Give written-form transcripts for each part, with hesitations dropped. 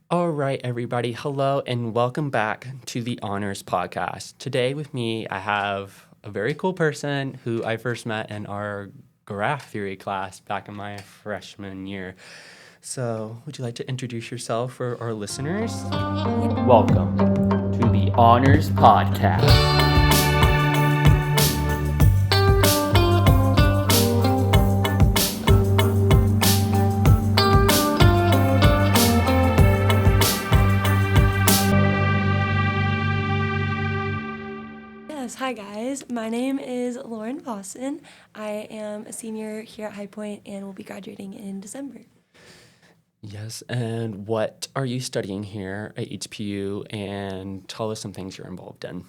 All right, everybody. Hello and welcome back to the Honors Podcast. Today with me, I have a very cool person who I first met in our graph theory class back in my freshman year. So, would you like to introduce yourself for our listeners? Welcome to the Honors Podcast. Yes, hi guys. My name is Lauren Vossen. I am a senior here at High Point and will be graduating in December. Yes, and what are you studying here at HPU? And tell us some things you're involved in.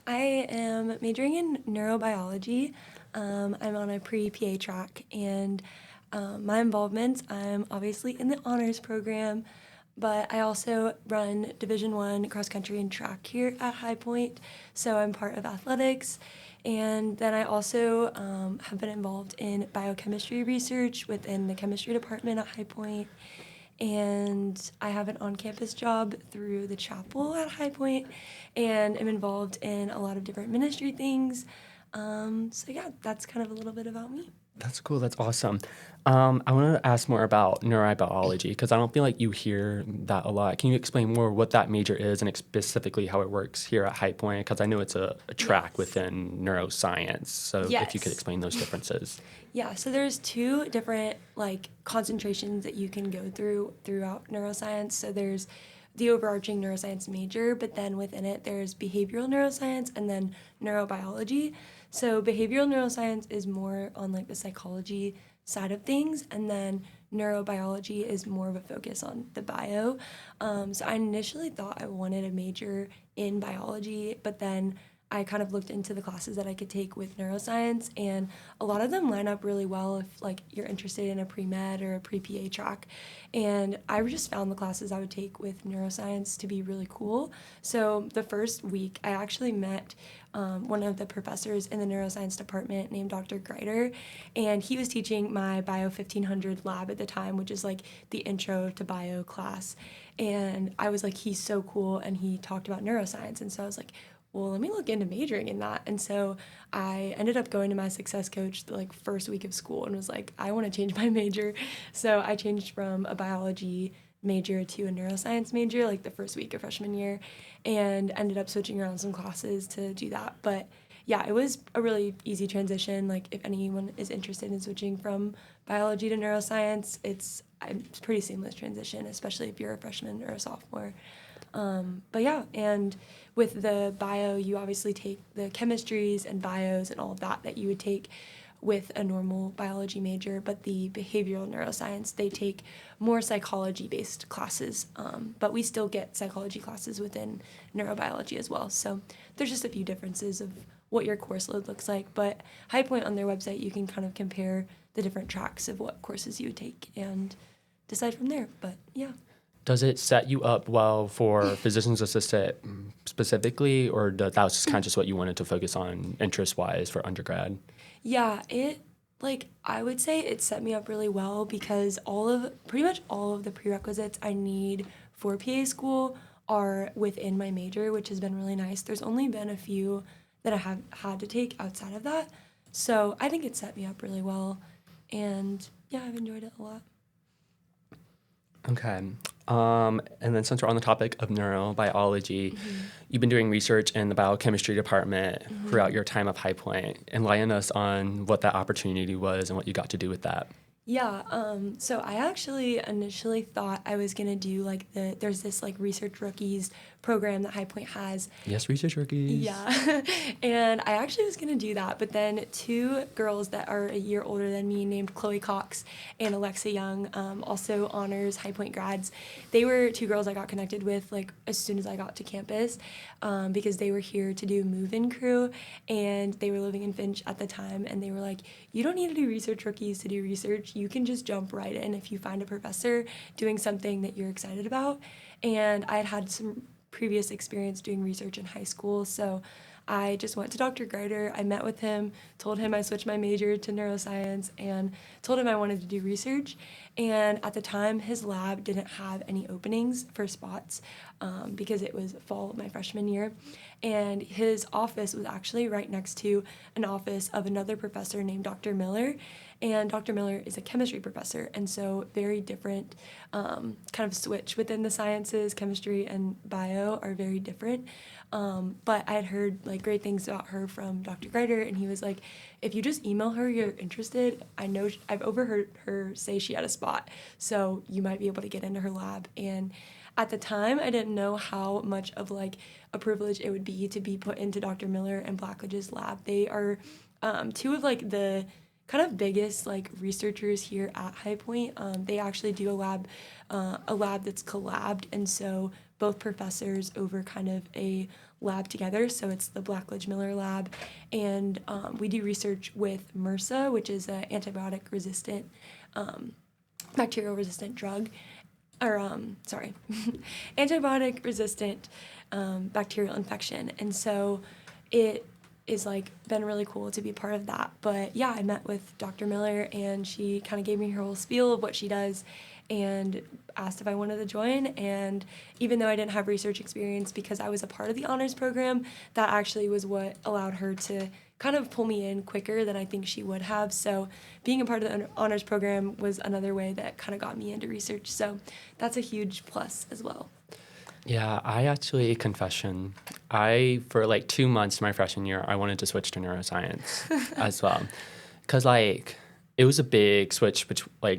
I am majoring in neurobiology. I'm on a pre-PA track, and my involvements, I'm obviously in the honors program, but I also run Division I cross country and track here at High Point, so I'm part of athletics. And then I also have been involved in biochemistry research within the chemistry department at High Point. And I have an on-campus job through the chapel at High Point, and am involved in a lot of different ministry things. So yeah, that's kind of a little bit about me. That's cool. That's awesome. I want to ask more about neurobiology because I don't feel like you hear that a lot. Can you explain more what that major is and specifically how it works here at High Point? Because I know it's a track Yes. within neuroscience. So if you could Yes. explain those differences. Yeah, so there's two different concentrations that you can go throughout neuroscience. So there's the overarching neuroscience major, but then within it there's behavioral neuroscience and then neurobiology. So behavioral neuroscience is more on the psychology side of things, and then neurobiology is more of a focus on the bio. So I initially thought I wanted a major in biology, but then I kind of looked into the classes that I could take with neuroscience, and a lot of them line up really well if you're interested in a pre-med or a pre-PA track. And I just found the classes I would take with neuroscience to be really cool. So the first week I actually met one of the professors in the neuroscience department named Dr. Greider, and he was teaching my Bio 1500 lab at the time, which is the intro to bio class. And I was like, he's so cool, and he talked about neuroscience, and so I was like, well, let me look into majoring in that. And so I ended up going to my success coach the first week of school and was like, I want to change my major. So I changed from a biology major to a neuroscience major the first week of freshman year, and ended up switching around some classes to do that. But yeah, it was a really easy transition. If anyone is interested in switching from biology to neuroscience, it's a pretty seamless transition, especially if you're a freshman or a sophomore. But yeah, and with the bio, you obviously take the chemistries and bios and all of that you would take with a normal biology major, but the behavioral neuroscience, they take more psychology-based classes, but we still get psychology classes within neurobiology as well. So there's just a few differences of what your course load looks like, but High Point on their website, you can kind of compare the different tracks of what courses you would take and decide from there, but yeah. Does it set you up well for physician's assistant specifically, or that was just kind of just what you wanted to focus on interest-wise for undergrad? Yeah, it I would say it set me up really well because pretty much all of the prerequisites I need for PA school are within my major, which has been really nice. There's only been a few that I have had to take outside of that. So I think it set me up really well, and yeah, I've enjoyed it a lot. Okay. And then since we're on the topic of neurobiology, you've been doing research in the biochemistry department throughout your time of High Point. Enlighten us on what that opportunity was and what you got to do with that. Yeah, so I actually initially thought I was gonna do there's this research rookies program that High Point has. Yes, research rookies. Yeah, and I actually was gonna do that, but then two girls that are a year older than me, named Chloe Cox and Alexa Young, also honors High Point grads. They were two girls I got connected with as soon as I got to campus, because they were here to do move-in crew, and they were living in Finch at the time, and they were like, you don't need to do research rookies to do research. You can just jump right in if you find a professor doing something that you're excited about. And I had some previous experience doing research in high school, so I just went to Dr. Greider. I met with him, told him I switched my major to neuroscience, and told him I wanted to do research. And at the time, his lab didn't have any openings for spots because it was fall of my freshman year. And his office was actually right next to an office of another professor named Dr. Miller. And Dr. Miller is a chemistry professor, and so very different kind of switch within the sciences. Chemistry and bio are very different. But I had heard like great things about her from Dr. Greider, and he was like, if you just email her you're interested, I know I've overheard her say she had a spot, so you might be able to get into her lab. And at the time, I didn't know how much of like a privilege it would be to be put into Dr. Miller and Blackledge's lab. They are two of like the kind of biggest like researchers here at High Point. They actually do a lab that's collabed, and so both professors over kind of a lab together. So it's the Blackledge Miller lab, and we do research with MRSA, which is an antibiotic resistant, bacterial resistant drug, or antibiotic resistant bacterial infection, and so it is like been really cool to be part of that. But yeah, I met with Dr. Miller, and she kind of gave me her whole spiel of what she does and asked if I wanted to join. And even though I didn't have research experience, because I was a part of the honors program, that actually was what allowed her to kind of pull me in quicker than I think she would have. So being a part of the honors program was another way that kind of got me into research. So that's a huge plus as well. Yeah, I actually, confession, for like 2 months my freshman year, I wanted to switch to neuroscience as well. Because like, it was a big switch,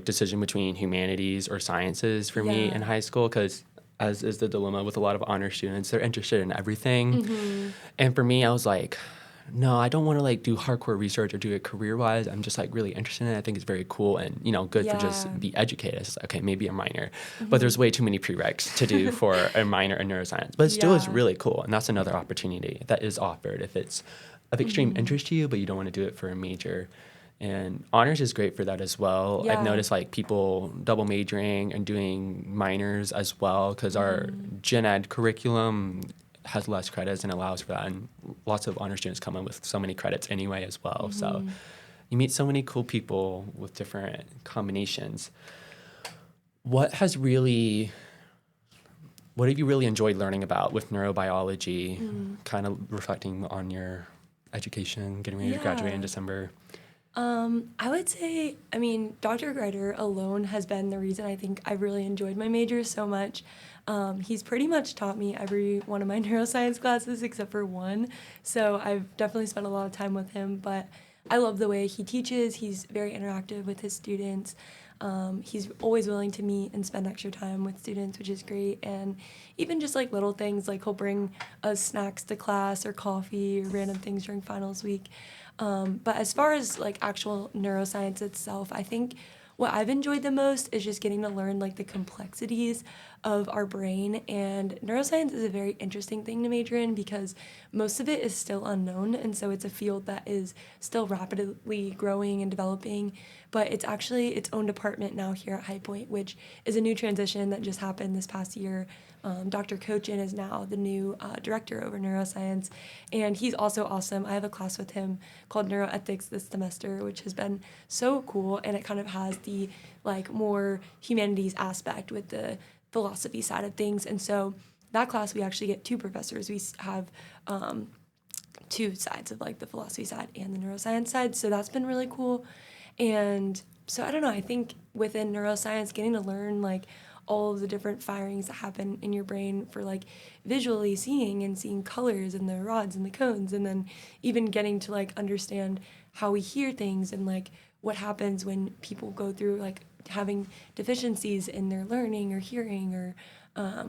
decision between humanities or sciences for me in high school, because as is the dilemma with a lot of honor students, they're interested in everything. Mm-hmm. And for me, I was like, no, I don't want to like do hardcore research or do it career-wise. I'm just like really interested in it. I think it's very cool and, good for just be educated. It's like, okay, maybe a minor. Mm-hmm. But there's way too many prereqs to do for a minor in neuroscience. But it still is really cool. And that's another opportunity that is offered if it's of extreme interest to you, but you don't want to do it for a major. And honors is great for that as well. Yeah. I've noticed like people double majoring and doing minors as well, because our gen ed curriculum has less credits and allows for that, and lots of honor students come in with so many credits anyway as well. Mm-hmm. So you meet so many cool people with different combinations. What have you really enjoyed learning about with neurobiology, kind of reflecting on your education, getting ready to graduate in December? I would say, Dr. Greider alone has been the reason I think I've really enjoyed my major so much. He's pretty much taught me every one of my neuroscience classes except for one, so I've definitely spent a lot of time with him, but I love the way he teaches. He's very interactive with his students. He's always willing to meet and spend extra time with students, which is great. And even just like little things, like he'll bring us snacks to class or coffee or random things during finals week. But as far as like actual neuroscience itself, I think what I've enjoyed the most is just getting to learn like the complexities of our brain. And neuroscience is a very interesting thing to major in because most of it is still unknown, and so it's a field that is still rapidly growing and developing, but it's actually its own department now here at High Point, which is a new transition that just happened this past year. Dr. Cochin is now the new director over neuroscience, and he's also awesome. I have a class with him called Neuroethics this semester, which has been so cool, and it kind of has the like more humanities aspect with the philosophy side of things. And so that class, we actually get two professors. We have two sides of like the philosophy side and the neuroscience side, so that's been really cool. And so I don't know, I think within neuroscience, getting to learn like all of the different firings that happen in your brain for like visually seeing and seeing colors and the rods and the cones, and then even getting to like understand how we hear things and like what happens when people go through like having deficiencies in their learning or hearing or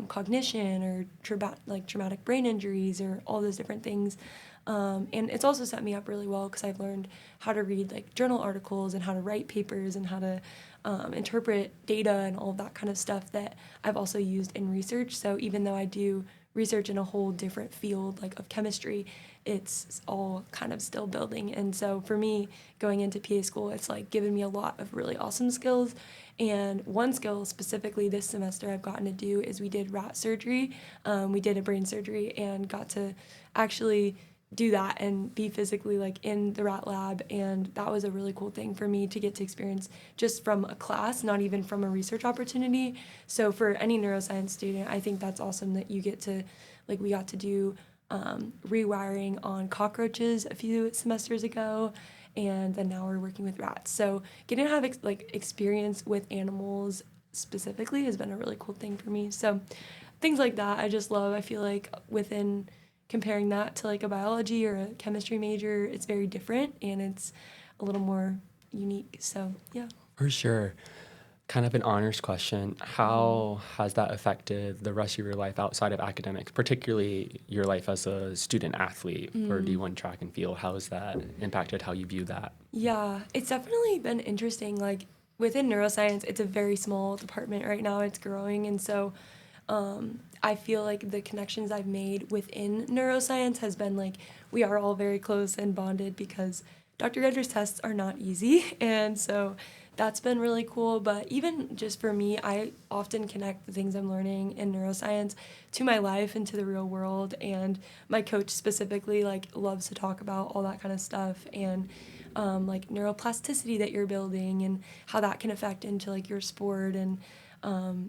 cognition or traumatic brain injuries or all those different things. And it's also set me up really well because I've learned how to read like journal articles and how to write papers and how to interpret data and all of that kind of stuff that I've also used in research. So even though I do research in a whole different field like of chemistry, it's all kind of still building. And so for me, going into PA school, it's like given me a lot of really awesome skills. And one skill specifically this semester I've gotten to do is we did rat surgery. We did a brain surgery and got to actually do that and be physically like in the rat lab, and that was a really cool thing for me to get to experience just from a class, not even from a research opportunity. So for any neuroscience student, I think that's awesome that you get to, like, we got to do rewiring on cockroaches a few semesters ago, and then now we're working with rats. So getting to have experience with animals specifically has been a really cool thing for me. So things like that I just love. I feel like within comparing that to like a biology or a chemistry major, it's very different and it's a little more unique. So yeah. For sure. Kind of an honors question. How has that affected the rest of your life outside of academics, particularly your life as a student athlete for D1 track and field? How has that impacted how you view that? Yeah, it's definitely been interesting. Like within neuroscience, it's a very small department right now. It's growing. And so I feel like the connections I've made within neuroscience has been like, we are all very close and bonded because Dr. Gedger's tests are not easy. And so that's been really cool. But even just for me, I often connect the things I'm learning in neuroscience to my life and to the real world. And my coach specifically like loves to talk about all that kind of stuff, and like neuroplasticity that you're building and how that can affect into like your sport. And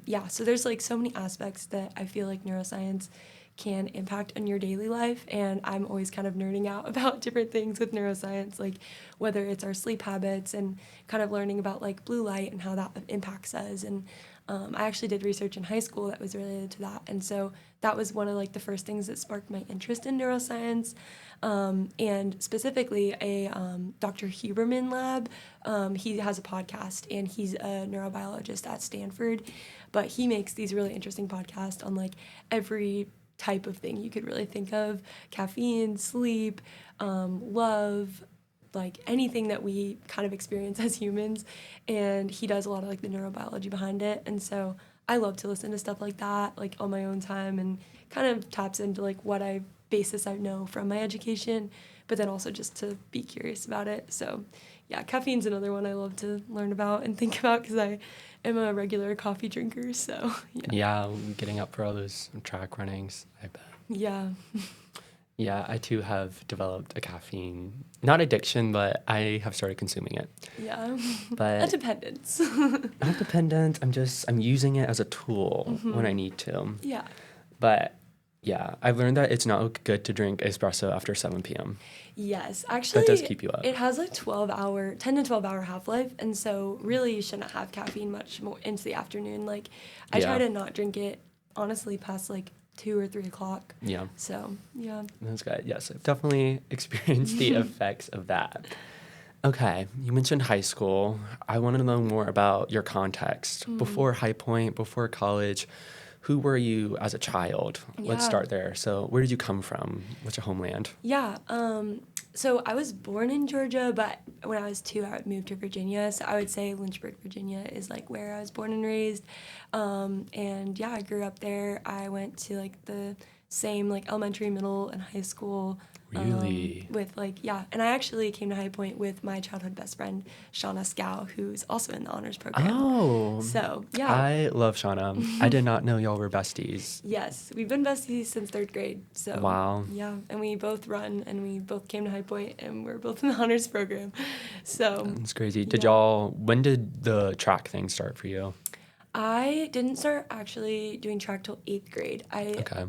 yeah, so there's like so many aspects that I feel like neuroscience can impact on your daily life, and I'm always kind of nerding out about different things with neuroscience, like whether it's our sleep habits and kind of learning about like blue light and how that impacts us. And I actually did research in high school that was related to that, and so that was one of like the first things that sparked my interest in neuroscience. And specifically a Dr. Huberman lab. He has a podcast and he's a neurobiologist at Stanford, but he makes these really interesting podcasts on like every type of thing you could really think of: caffeine, sleep, love, like anything that we kind of experience as humans. And he does a lot of like the neurobiology behind it. And so I love to listen to stuff like that, like on my own time, and kind of taps into like what basis I know from my education, but then also just to be curious about it. So yeah, caffeine's another one I love to learn about and think about because I am a regular coffee drinker. So Yeah, getting up for all those track runnings, I bet. Yeah. Yeah, I too have developed a caffeine, not addiction, but I have started consuming it. Yeah. But A dependence. not dependent. I'm using it as a tool when I need to. Yeah. But yeah, I've learned that it's not good to drink espresso after 7 p.m. Yes, actually, That does keep you up. it has like 10 to 12 hour half-life, and so really you shouldn't have caffeine much more into the afternoon. Like, I Yeah. try to not drink it, honestly, past like 2 or 3 o'clock. Yeah, So, yeah. that's good. Yes, I've definitely experienced the effects of that. Okay, you mentioned high school. I want to know more about your context. Before High Point, before college, who were you as a child? Let's Yeah. start there. So where did you come from? What's your homeland? Yeah, so I was born in Georgia, but when I was 2, I moved to Virginia. So I would say Lynchburg, Virginia is like where I was born and raised. And yeah, I grew up there. I went to like the same like elementary, middle, and high school. Really? With like, yeah. And I actually came to High Point with my childhood best friend, Shauna Scow, who's also in the honors program. Oh. So, yeah. I love Shauna. I did not know y'all were besties. Yes, we've been besties since 3rd grade. So Wow. yeah, and we both run, and we both came to High Point, and we're both in the honors program. So That's crazy. When did the track thing start for you? I didn't start actually doing track till 8th grade. Okay.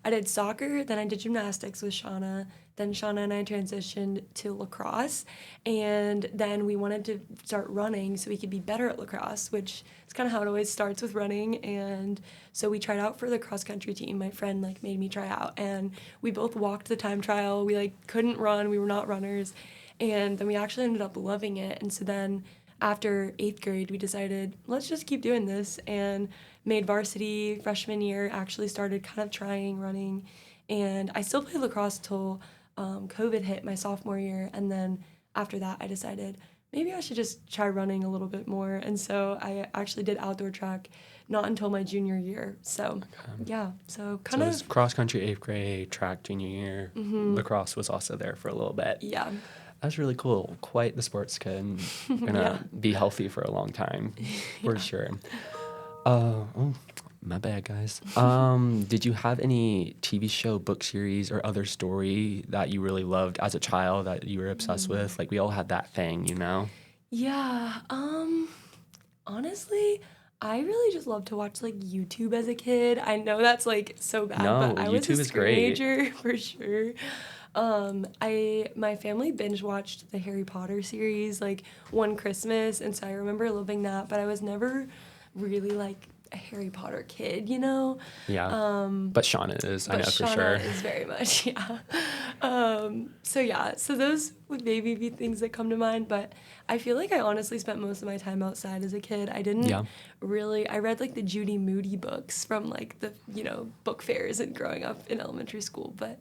I did soccer, then I did gymnastics with Shauna. Then Shauna and I transitioned to lacrosse, and then we wanted to start running so we could be better at lacrosse, which is kind of how it always starts with running. And so we tried out for the cross country team. My friend like made me try out, and we both walked the time trial. We like couldn't run. We were not runners, and then we actually ended up loving it. And so then after 8th grade, we decided, let's just keep doing this, and made varsity freshman year, actually started kind of trying running. And I still played lacrosse till COVID hit my sophomore year. And then after that, I decided maybe I should just try running a little bit more. And so I actually did outdoor track not until my junior year. So, yeah, so kind So it of, was cross country 8th grade, track junior year. Lacrosse was also there for a little bit. yeah. That's really cool. Quite the sports kid. Gonna be healthy for a long time, for sure. My bad, guys. Did you have any TV show, book series, or other story that you really loved as a child that you were obsessed with? Like we all had that thing, you know? Yeah, honestly, I really just loved to watch like YouTube as a kid. I know that's like so bad, No, but I was a YouTube is great. screenager for sure. My family binge watched the Harry Potter series like one Christmas, and so I remember loving that, but I was never really like a Harry Potter kid, you know? Yeah. But Shauna is, I know But for Shauna sure. is very much, yeah. So those would maybe be things that come to mind, but I feel like I honestly spent most of my time outside as a kid. I didn't Yeah. really, I read like the Judy Moody books from like the, book fairs and growing up in elementary school, but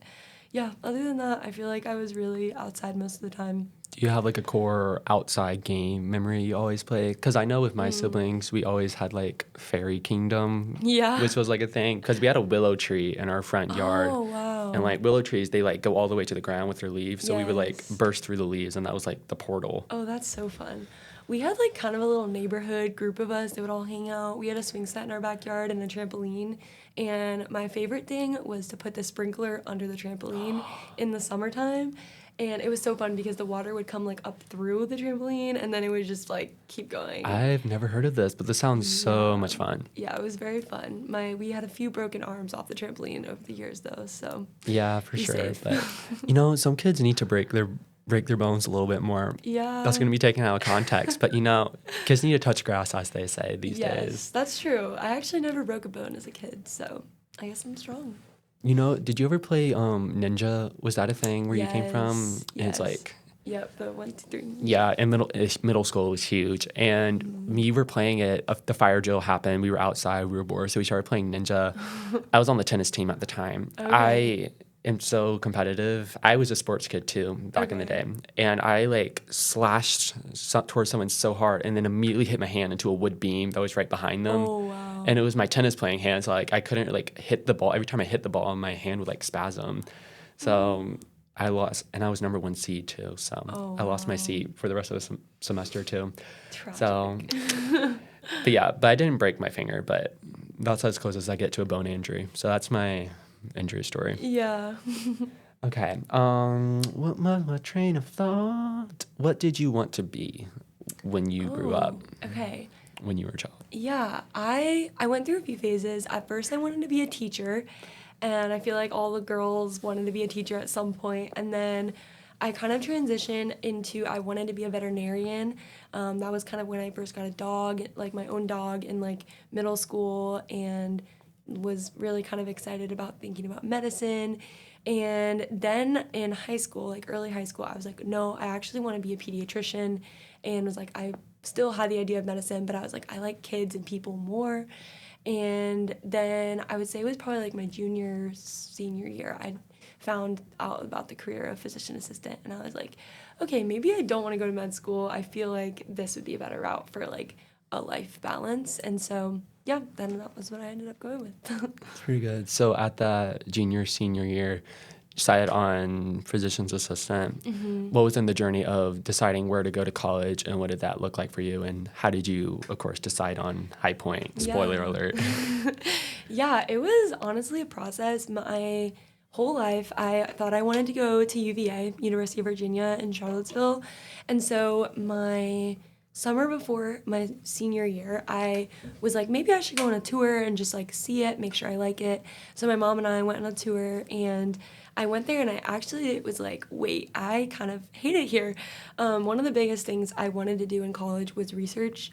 yeah, other than that, I feel like I was really outside most of the time. Do you have like a core outside game memory you always play? Because I know with my siblings, we always had like Fairy Kingdom, Yeah. which was like a thing. Because we had a willow tree in our front yard. Oh, wow. And like willow trees, they like go all the way to the ground with their leaves. So we would like Yes. burst through the leaves, and that was like the portal. Oh, that's so fun. We had like kind of a little neighborhood group of us that would all hang out. We had a swing set in our backyard and a trampoline. And my favorite thing was to put the sprinkler under the trampoline in the summertime. And it was so fun because the water would come like up through the trampoline and then it would just like keep going. I've never heard of this, but this sounds so much fun. Yeah, it was very fun. We had a few broken arms off the trampoline over the years though, so Yeah, for be sure. safe. But some kids need to break their bones a little bit more. yeah. That's going to be taken out of context, but kids need to touch grass, as they say these Yes, days. that's true. I actually never broke a bone as a kid, so I guess I'm strong. Did you ever play Ninja? Was that a thing where you came from? Yes, And it's like, Yep, the 1, 2, 3. yeah, and middle school was huge. And we were playing it. The fire drill happened. We were outside. We were bored, so we started playing Ninja. I was on the tennis team at the time. Okay. I am so competitive. I was a sports kid too back in the day, and I like slashed towards someone so hard, and then immediately hit my hand into a wood beam that was right behind them. Oh, wow. And it was my tennis playing hand, so like I couldn't like hit the ball. Every time I hit the ball, my hand would like spasm. So I lost, and I was number 1 seed too. So I lost my seat for the rest of the semester too. Tragic. So, but I didn't break my finger, but that's as close as I get to a bone injury. So that's my injury story. Yeah. Okay. What was my train of thought? What did you want to be when you grew up? Okay. When you were a child? Yeah, I went through a few phases. At first, I wanted to be a teacher, and I feel like all the girls wanted to be a teacher at some point. And then I kind of transitioned into I wanted to be a veterinarian. That was kind of when I first got a dog, like my own dog, in like middle school, and was really kind of excited about thinking about medicine. And then in high school, like early high school, I was like, no, I actually want to be a pediatrician, and was like, I still had the idea of medicine, but I was like, I like kids and people more. And then I would say it was probably like my senior year, I found out about the career of physician assistant, and I was like, okay, maybe I don't want to go to med school. I feel like this would be a better route for like a life balance. And so yeah, then that was what I ended up going with. That's pretty good. So at the senior year, decided on physician's assistant. What was in the journey of deciding where to go to college, and what did that look like for you? And how did you, of course, decide on High Point? Spoiler alert. Yeah, it was honestly a process. My whole life, I thought I wanted to go to UVA, University of Virginia in Charlottesville. And so my summer before my senior year, I was like, maybe I should go on a tour and just like see it, make sure I like it. So my mom and I went on a tour, and I went there, and I actually was like, wait, I kind of hate it here. One of the biggest things I wanted to do in college was research.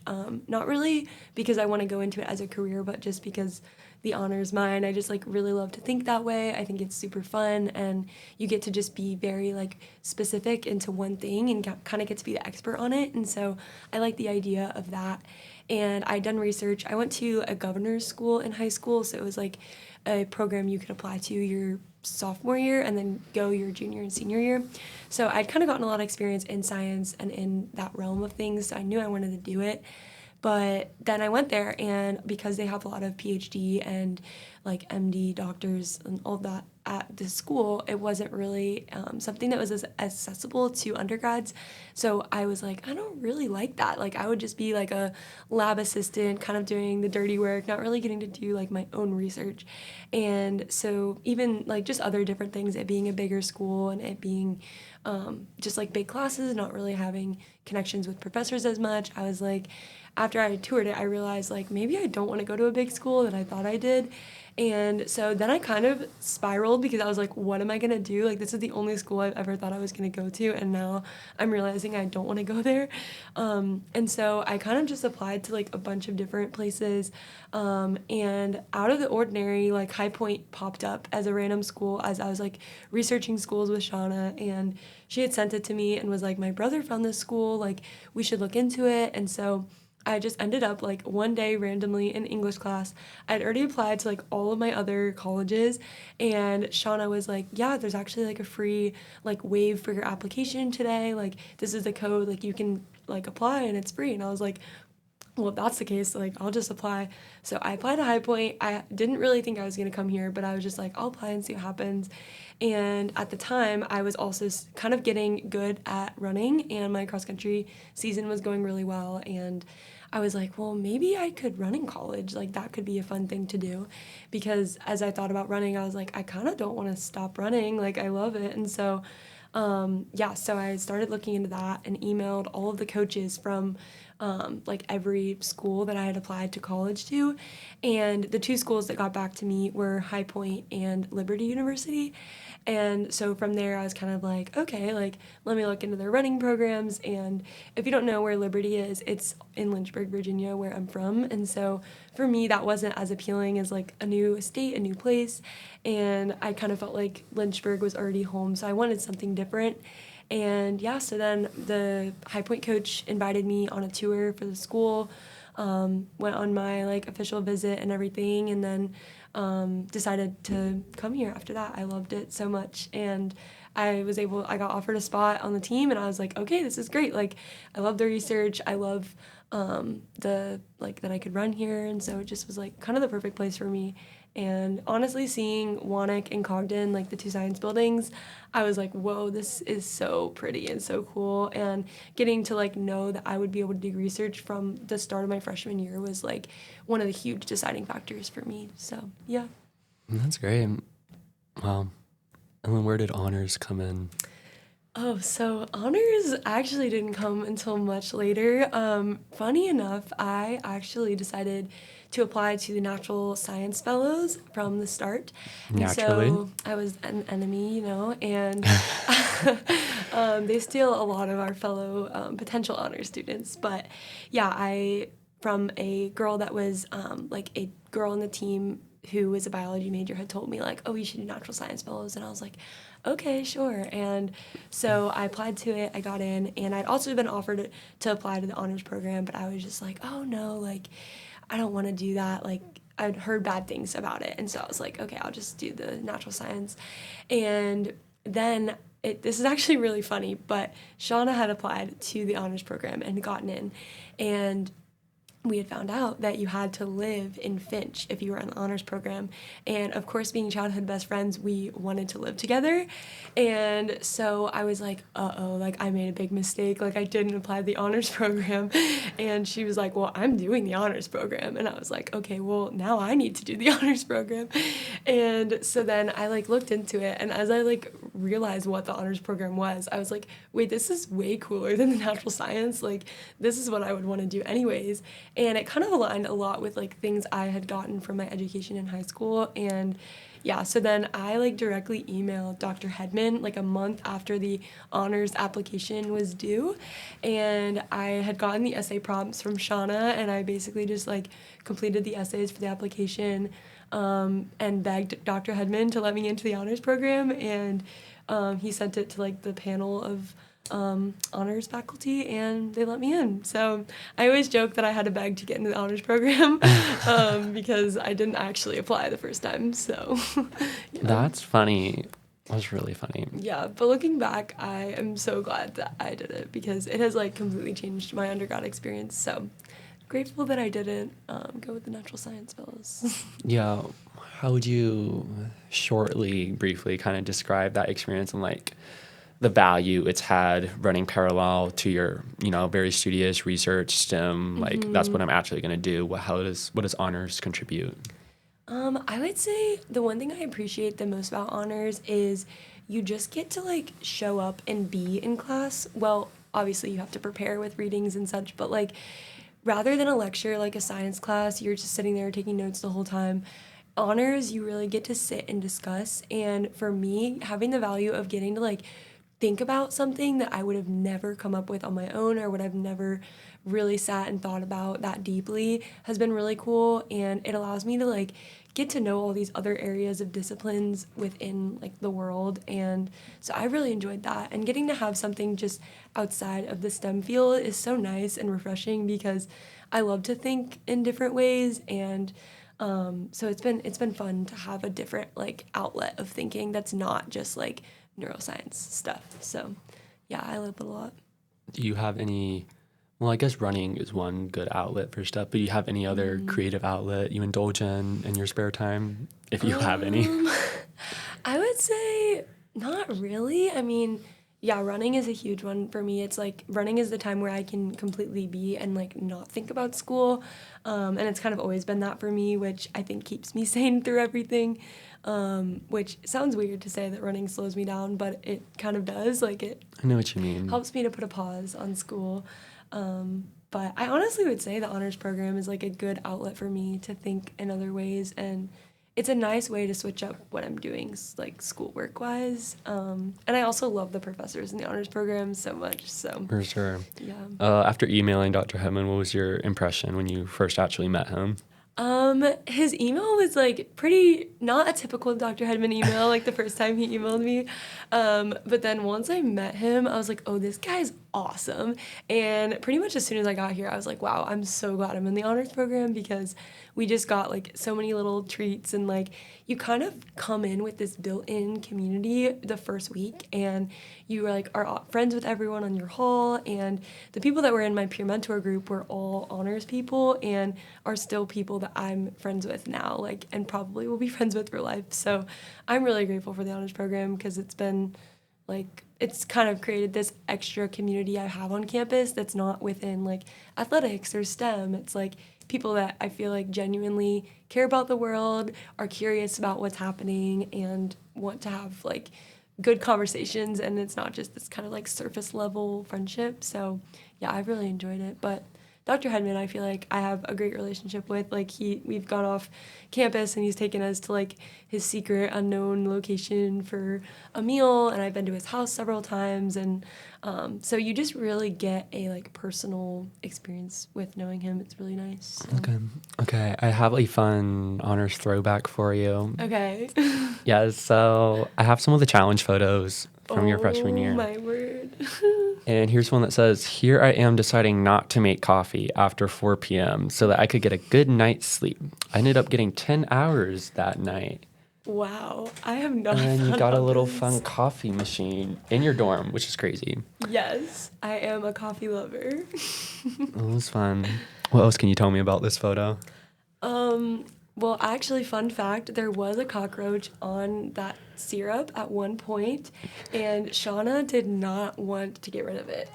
Not really because I want to go into it as a career, but just because the honors mind. I just like really love to think that way. I think it's super fun, and you get to just be very like specific into one thing and kind of get to be the expert on it. And so I like the idea of that. And I'd done research. I went to a governor's school in high school, so it was like a program you could apply to your sophomore year and then go your junior and senior year. So I'd kind of gotten a lot of experience in science and in that realm of things, so I knew I wanted to do it. But then I went there, and because they have a lot of PhD and like MD doctors and all that at the school, it wasn't really something that was as accessible to undergrads. So I was like, I don't really like that. Like, I would just be like a lab assistant, kind of doing the dirty work, not really getting to do like my own research. And so even like just other different things, it being a bigger school and it being just like big classes, not really having connections with professors as much, I was like, after I toured it, I realized like maybe I don't want to go to a big school that I thought I did. And so then I kind of spiraled because I was like, what am I going to do? Like, this is the only school I've ever thought I was going to go to. And now I'm realizing I don't want to go there. And so I kind of just applied to like a bunch of different places. And out of the ordinary, like High Point popped up as a random school as I was like researching schools with Shauna. And she had sent it to me and was like, my brother found this school. Like, we should look into it. And so I just ended up like one day randomly in English class. I'd already applied to like all of my other colleges, and Shauna was like, yeah, there's actually like a free like waive for your application today. Like, this is the code, like you can like apply and it's free. And I was like, well, if that's the case, like I'll just apply. So I applied to High Point. I didn't really think I was going to come here, but I was just like, I'll apply and see what happens. And at the time, I was also kind of getting good at running, and my cross country season was going really well. And I was like, well, maybe I could run in college. Like, that could be a fun thing to do. Because as I thought about running, I was like, I kind of don't want to stop running. Like, I love it. And so, so I started looking into that and emailed all of the coaches from like every school that I had applied to college to. And the two schools that got back to me were High Point and Liberty University. And so from there, I was kind of like, okay, like, let me look into their running programs. And if you don't know where Liberty is, it's in Lynchburg, Virginia, where I'm from. And so for me, that wasn't as appealing as like a new state, a new place. And I kind of felt like Lynchburg was already home. So I wanted something different. And yeah, so then the High Point coach invited me on a tour for the school, went on my like official visit and everything, and then decided to come here after that. I loved it so much, and I got offered a spot on the team, and I was like, okay, this is great. Like, I love the research. I love the like that I could run here, and so it just was like kind of the perfect place for me. And honestly, seeing Wannick and Cogden, like the two science buildings, I was like, whoa, this is so pretty and so cool. And getting to like know that I would be able to do research from the start of my freshman year was like one of the huge deciding factors for me. So yeah. That's great. Wow. And then where did honors come in? Oh, so honors actually didn't come until much later. Funny enough, I actually decided to apply to the Natural Science Fellows from the start. Naturally. And so I was an enemy, and they steal a lot of our fellow potential honor students. But yeah, from a girl that was like a girl on the team who was a biology major had told me like, oh, you should do Natural Science Fellows. And I was like, okay, sure. And so I applied to it, I got in, and I'd also been offered to apply to the honors program, but I was just like, oh no, like, I don't want to do that. Like, I'd heard bad things about it. And so I was like, okay, I'll just do the natural science. And then this is actually really funny, but Shauna had applied to the honors program and gotten in. And we had found out that you had to live in Finch if you were on the honors program. And of course, being childhood best friends, we wanted to live together. And so I was like, uh-oh, like I made a big mistake. Like I didn't apply to the honors program. And she was like, well, I'm doing the honors program. And I was like, okay, well, now I need to do the honors program. And so then I like looked into it. And as I like realized what the honors program was, I was like, wait, this is way cooler than the natural science. Like, this is what I would want to do anyways. And it kind of aligned a lot with like things I had gotten from my education in high school. And yeah, so then I like directly emailed Dr. Hedman like a month after the honors application was due. And I had gotten the essay prompts from Shauna, and I basically just like completed the essays for the application and begged Dr. Hedman to let me into the honors program. And he sent it to like the panel of honors faculty, and they let me in. So I always joke that I had to beg to get into the honors program because I didn't actually apply the first time. So yeah. That's funny. That's really funny. Yeah, but looking back, I am so glad that I did it because it has like completely changed my undergrad experience. So grateful that I didn't go with the natural science fellows. Yeah. How would you briefly kind of describe that experience and like the value it's had running parallel to your, very studious research STEM, like that's what I'm actually going to do. What does honors contribute? I would say the one thing I appreciate the most about honors is you just get to like show up and be in class. Well, obviously you have to prepare with readings and such, but like rather than a lecture like a science class, you're just sitting there taking notes the whole time. Honors, you really get to sit and discuss. And for me, having the value of getting to like think about something that I would have never come up with on my own or would have never really sat and thought about that deeply has been really cool. And it allows me to like get to know all these other areas of disciplines within like the world. And so I really enjoyed that. And getting to have something just outside of the STEM field is so nice and refreshing because I love to think in different ways. And so it's been fun to have a different like outlet of thinking that's not just like neuroscience stuff. So yeah, I love it a lot. Do you have any, well, I guess running is one good outlet for stuff, but do you have any other creative outlet you indulge in your spare time, if you have any? I would say not really. I mean, yeah, running is a huge one for me. It's like running is the time where I can completely be and like not think about school. And it's kind of always been that for me, which I think keeps me sane through everything. Which sounds weird to say that running slows me down, but it kind of does. Like it I know what you mean. helps me to put a pause on school. But I honestly would say the honors program is like a good outlet for me to think in other ways, and it's a nice way to switch up what I'm doing, like schoolwork wise. And I also love the professors in the honors program so much. So For sure. yeah. After emailing Dr. Hedman, what was your impression when you first actually met him? His email was like pretty not a typical Dr. Hedman email, like the first time he emailed me. But then once I met him, I was like, oh, this guy's awesome. And pretty much as soon as I got here, I was like, wow, I'm so glad I'm in the honors program because we just got like so many little treats and like you kind of come in with this built-in community the first week and you are friends with everyone on your hall, and the people that were in my peer mentor group were all honors people and are still people that I'm friends with now, like, and probably will be friends with for life. So I'm really grateful for the honors program because it's been like it's kind of created this extra community I have on campus that's not within like athletics or STEM. It's like people that I feel like genuinely care about the world, are curious about what's happening, and want to have like good conversations, and it's not just this kind of like surface level friendship. So yeah, I've really enjoyed it. But Dr. Hedman, I feel like I have a great relationship with. Like we've gone off campus and he's taken us to like his secret unknown location for a meal, and I've been to his house several times, and so you just really get a like personal experience with knowing him. It's really nice. So. Okay. I have a fun honors throwback for you. Okay. Yeah, so I have some of the challenge photos from your freshman year. Oh my word. And here's one that says, "Here I am deciding not to make coffee after 4 p.m. so that I could get a good night's sleep. I ended up getting 10 hours that night." Wow, I have not. And you thought got a about little this. fun coffee machine in your dorm, which is crazy. Yes, I am a coffee lover. It was fun. What else can you tell me about this photo? Well, actually, fun fact, there was a cockroach on that syrup at one point, and Shauna did not want to get rid of it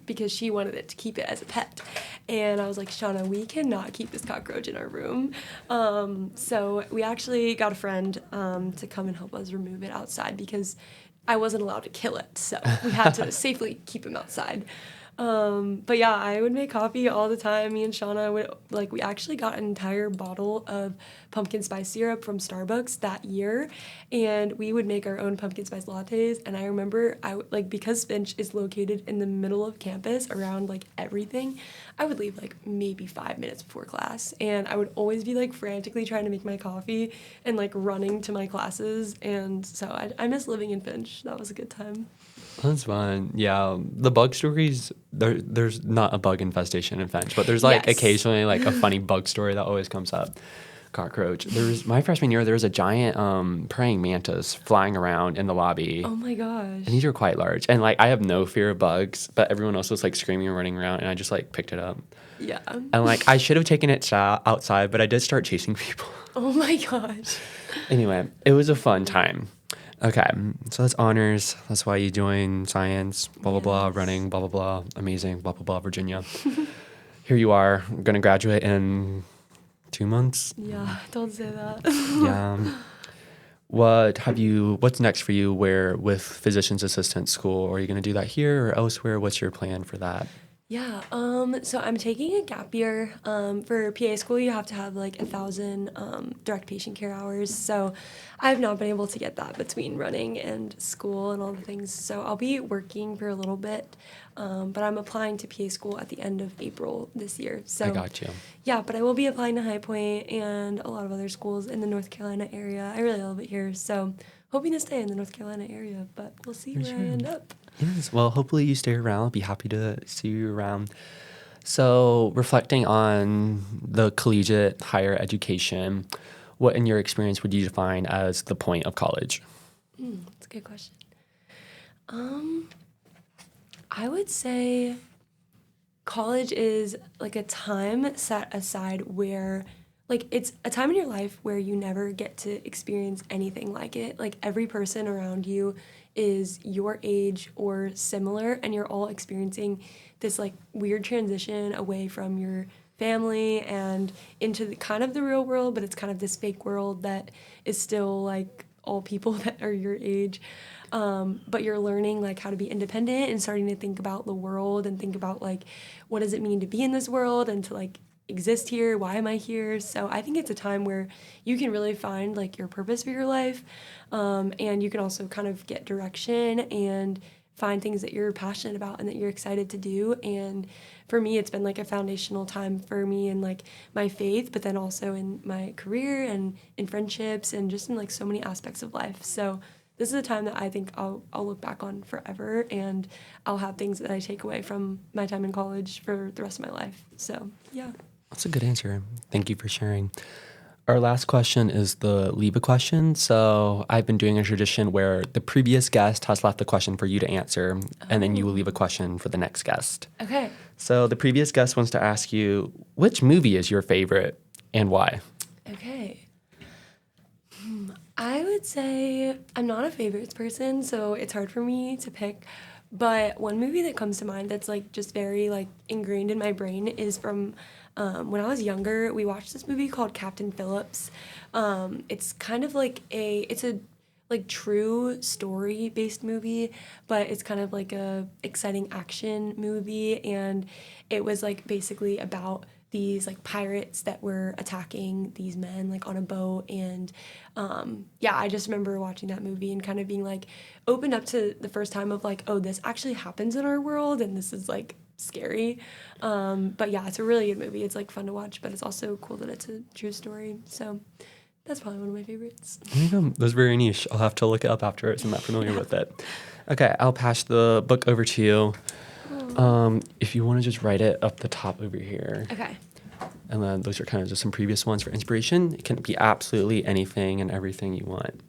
because she wanted it to keep it as a pet. And I was like, Shauna, we cannot keep this cockroach in our room. So we actually got a friend to come and help us remove it outside because I wasn't allowed to kill it. So we had to safely keep him outside. But yeah, I would make coffee all the time. Me and Shauna would, we actually got an entire bottle of pumpkin spice syrup from Starbucks that year, and we would make our own pumpkin spice lattes. And I remember because Finch is located in the middle of campus around everything, I would leave maybe 5 minutes before class, and I would always be frantically trying to make my coffee and running to my classes. And so I miss living in Finch. That was a good time. That's fun. Yeah, the bug stories, there's not a bug infestation in Finch, but there's Yes. occasionally a funny bug story that always comes up. cockroach. There was my freshman year. There was a giant praying mantis flying around in the lobby. Oh my gosh. And these are quite large. And like I have no fear of bugs, but everyone else was like screaming and running around, and I just like picked it up. Yeah. And like I should have taken it outside, but I did start chasing people. Oh my gosh. Anyway, it was a fun time. Okay, so that's honors. That's why you join science. Blah blah blah. Yes. Running. Blah blah blah. Amazing. Blah blah blah. Virginia. Here you are, gonna graduate in 2 months. Yeah, don't say that. Yeah. What's next for you with physician's assistant school? Are you gonna do that here or elsewhere? What's your plan for that? Yeah, so I'm taking a gap year. For PA school, you have to have like 1,000 direct patient care hours. So I've not been able to get that between running and school and all the things. So I'll be working for a little bit, but I'm applying to PA school at the end of April this year. So I got you. yeah, but I will be applying to High Point and a lot of other schools in the North Carolina area. I really love it here, so hoping to stay in the North Carolina area, but we'll see where I end up. Yes. Well, hopefully you stay around. I'll be happy to see you around. So, reflecting on the collegiate higher education, what in your experience would you define as the point of college? That's a good question. I would say college is like a time set aside where like it's a time in your life where you never get to experience anything like it. Like every person around you is your age or similar, and you're all experiencing this like weird transition away from your family and into the kind of the real world, but it's kind of this fake world that is still like all people that are your age. But you're learning like how to be independent and starting to think about the world and think about like what does it mean to be in this world and to like exist here, why am I here? So I think it's a time where you can really find like your purpose for your life, and you can also kind of get direction and find things that you're passionate about and that you're excited to do. And for me, it's been like a foundational time for me in like my faith, but then also in my career and in friendships and just in like so many aspects of life. So this is a time that I think I'll look back on forever, and I'll have things that I take away from my time in college for the rest of my life. So yeah. That's a good answer. Thank you for sharing. Our last question is the leave a question. So I've been doing a tradition where the previous guest has left the question for you to answer, and then you will leave a question for the next guest. Okay. So the previous guest wants to ask you, which movie is your favorite and why? Okay. I would say I'm not a favorites person, so it's hard for me to pick. But one movie that comes to mind that's like just very like ingrained in my brain is from when I was younger. We watched this movie called Captain Phillips. It's kind of like it's a like true story based movie, but it's kind of like a exciting action movie, and it was like basically about these like pirates that were attacking these men like on a boat. And yeah, I just remember watching that movie and kind of being like opened up to the first time of like, oh, this actually happens in our world and this is like scary. But yeah, it's a really good movie. It's like fun to watch, but it's also cool that it's a true story. So that's probably one of my favorites. There you go. That's very niche. I'll have to look it up afterwards. I'm not familiar with it. Okay, I'll pass the book over to you. If you want to just write it up the top over here. Okay. And then those are kind of just some previous ones for inspiration. It can be absolutely anything and everything you want.